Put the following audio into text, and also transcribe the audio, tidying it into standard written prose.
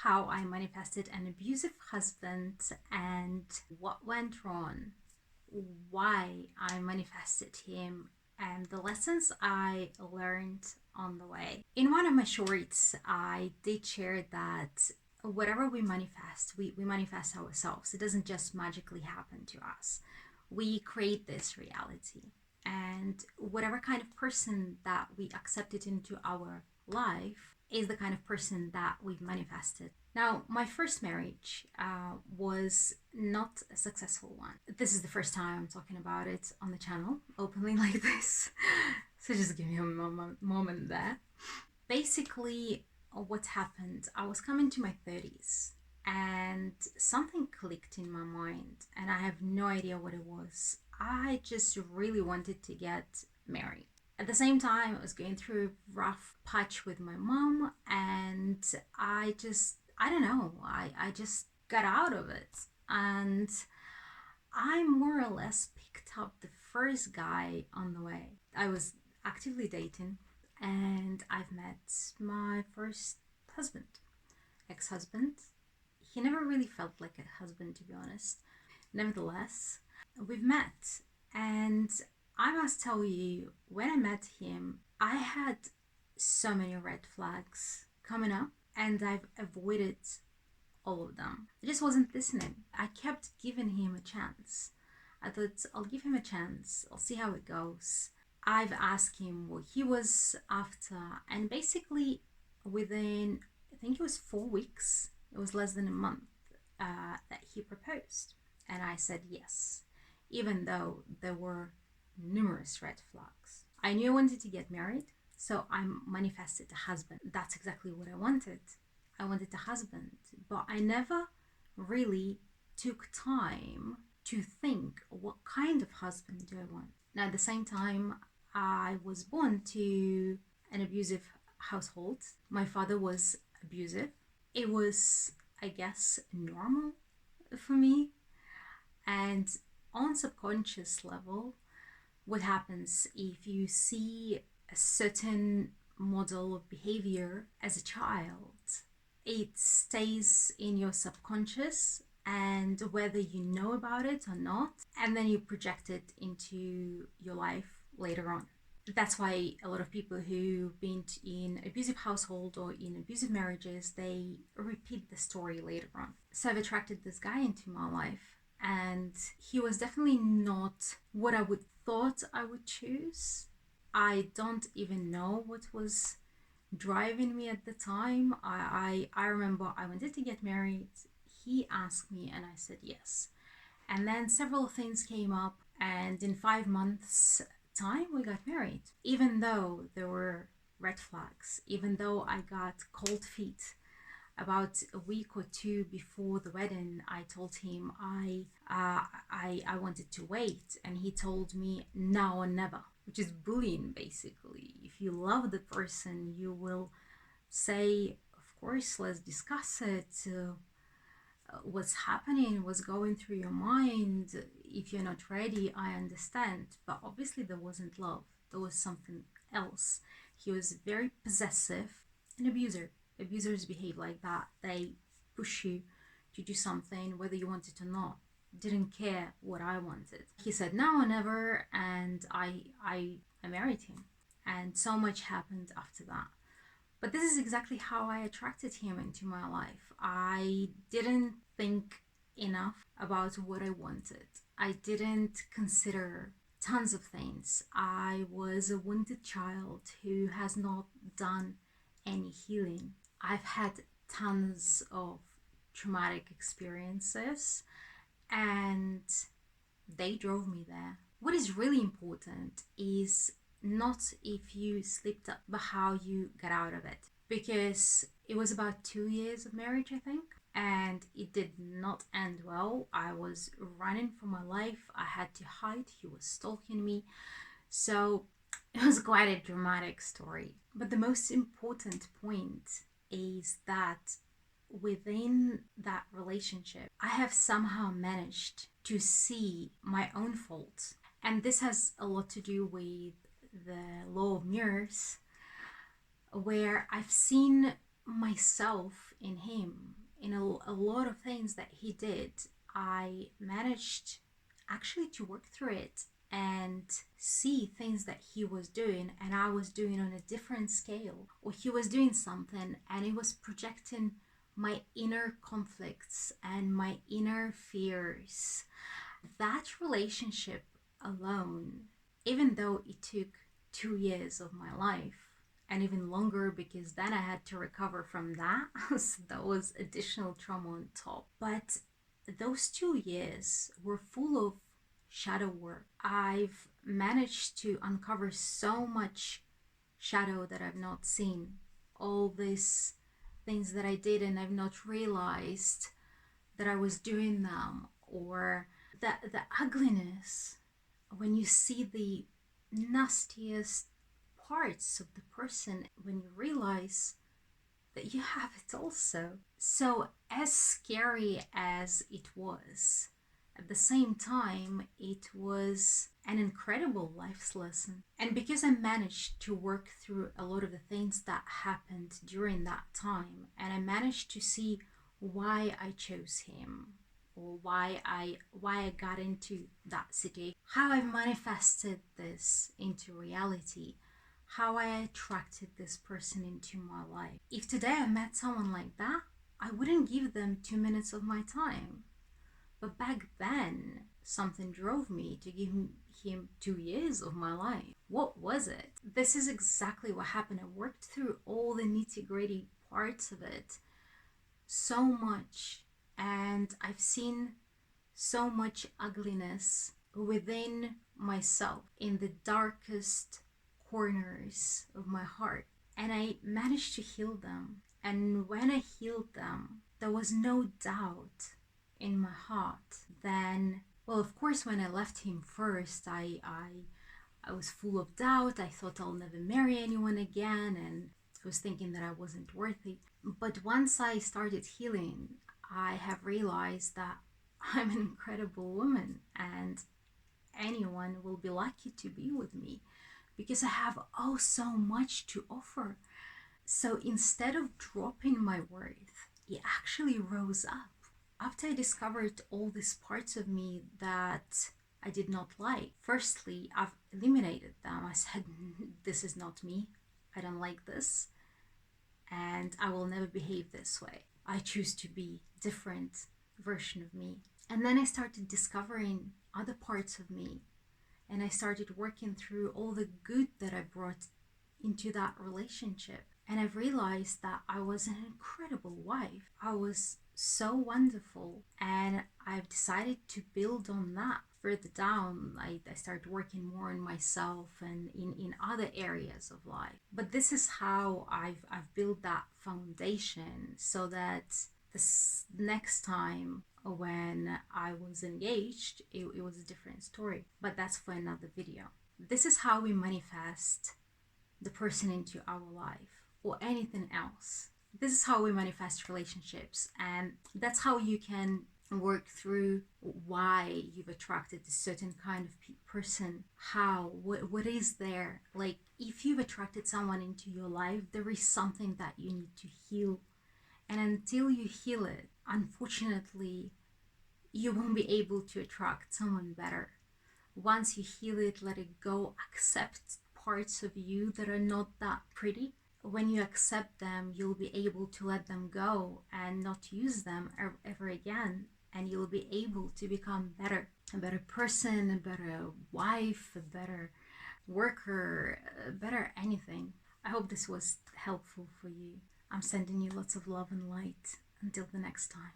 how I manifested an abusive husband and what went wrong, why I manifested him, and the lessons I learned on the way. In one of my shorts, I did share that whatever we manifest, we manifest ourselves. It doesn't just magically happen to us. We create this reality. And whatever kind of person that we accepted into our life is the kind of person that we've manifested. Now, my first marriage was not a successful one. This is the first time I'm talking about it on the channel openly like this. So just give me a moment there. Basically, what happened, I was coming to my 30s and something clicked in my mind, and I have no idea what it was. I just really wanted to get married. At the same time, I was going through a rough patch with my mom, and I don't know, I just got out of it. And I more or less picked up the first guy on the way. I was actively dating, and I've met my first husband, ex-husband. He never really felt like a husband, to be honest. Nevertheless, we've met, and I must tell you, when I met him, I had so many red flags coming up, and I've avoided all of them. I just wasn't listening. I kept giving him a chance. I thought, I'll give him a chance, I'll see how it goes. I've asked him what he was after, and basically within, I think it was 4 weeks, it was less than a month, that he proposed. And I said yes, even though there were numerous red flags. I knew I wanted to get married, so I manifested a husband. That's exactly what I wanted. I wanted a husband, but I never really took time to think, what kind of husband do I want? Now, at the same time, I was born to an abusive household. My father was abusive. It was, I guess, normal for me. And on subconscious level, what happens if you see a certain model of behavior as a child, it stays in your subconscious, and whether you know about it or not, and then you project it into your life later on. That's why a lot of people who've been in abusive household or in abusive marriages, they repeat the story later on. So I've attracted this guy into my life, and he was definitely not what I would thought I would choose. I don't even know what was driving me at the time. I remember I wanted to get married. He asked me and I said yes. And then several things came up, and in 5 months time we got married. Even though there were red flags, even though I got cold feet about a week or two before the wedding, I told him I wanted to wait, and he told me now or never, which is bullying basically. If you love the person, you will say, of course, let's discuss it. What's happening, what's going through your mind. If you're not ready, I understand. But obviously there wasn't love, there was something else. He was very possessive, an abuser. Abusers behave like that. They push you to do something whether you want it or not. Didn't care what I wanted. He said now or never, and I married him. And so much happened after that. But this is exactly how I attracted him into my life. I didn't think enough about what I wanted. I didn't consider tons of things. I was a wounded child who has not done any healing. I've had tons of traumatic experiences, and they drove me there. What is really important is not if you slipped up, but how you got out of it. Because it was about 2 years of marriage, I think, and it did not end well. I was running for my life. I had to hide. He was stalking me. So it was quite a dramatic story. But the most important point is that within that relationship, I have somehow managed to see my own faults. And this has a lot to do with the law of mirrors, where I've seen myself in him. In a lot of things that he did, I managed actually to work through it and see things that he was doing and I was doing on a different scale, or he was doing something and it was projecting my inner conflicts and my inner fears. That relationship alone, even though it took 2 years of my life and even longer because then I had to recover from that, so that was additional trauma on top. But those 2 years were full of shadow work. I've managed to uncover so much shadow that I've not seen. All these things that I did and I've not realized that I was doing them, or the ugliness when you see the nastiest parts of the person, when you realize that you have it also. So, as scary as it was, at the same time, it was an incredible life lesson. And because I managed to work through a lot of the things that happened during that time, and I managed to see why I chose him, or why I got into that situation, how I manifested this into reality, how I attracted this person into my life. If today I met someone like that, I wouldn't give them 2 minutes of my time. But back then, something drove me to give him 2 years of my life. What was it? This is exactly what happened. I worked through all the nitty gritty parts of it so much, and I've seen so much ugliness within myself in the darkest corners of my heart, and I managed to heal them. And when I healed them, there was no doubt in my heart. Then, well, of course, when I left him first, I was full of doubt. I thought I'll never marry anyone again, and I was thinking that I wasn't worthy. But once I started healing, I have realized that I'm an incredible woman and anyone will be lucky to be with me because I have oh so much to offer. So instead of dropping my worth, it actually rose up. After I discovered all these parts of me that I did not like, firstly, I've eliminated them. I said, this is not me. I don't like this. And I will never behave this way. I choose to be a different version of me. And then I started discovering other parts of me. And I started working through all the good that I brought into that relationship. And I've realized that I was an incredible wife. I was so wonderful. And I've decided to build on that further down. I started working more on myself and in other areas of life. But this is how I've built that foundation so that this next time when I was engaged, it was a different story. But that's for another video. This is how we manifest the person into our life or anything else. This is how we manifest relationships, and that's how you can work through why you've attracted a certain kind of person. What is there? Like, if you've attracted someone into your life, there is something that you need to heal, and until you heal it, unfortunately, you won't be able to attract someone better. Once you heal it, let it go, accept parts of you that are not that pretty. When you accept them, you'll be able to let them go and not use them ever again. And you'll be able to become better, a better person, a better wife, a better worker, a better anything. I hope this was helpful for you. I'm sending you lots of love and light. Until the next time.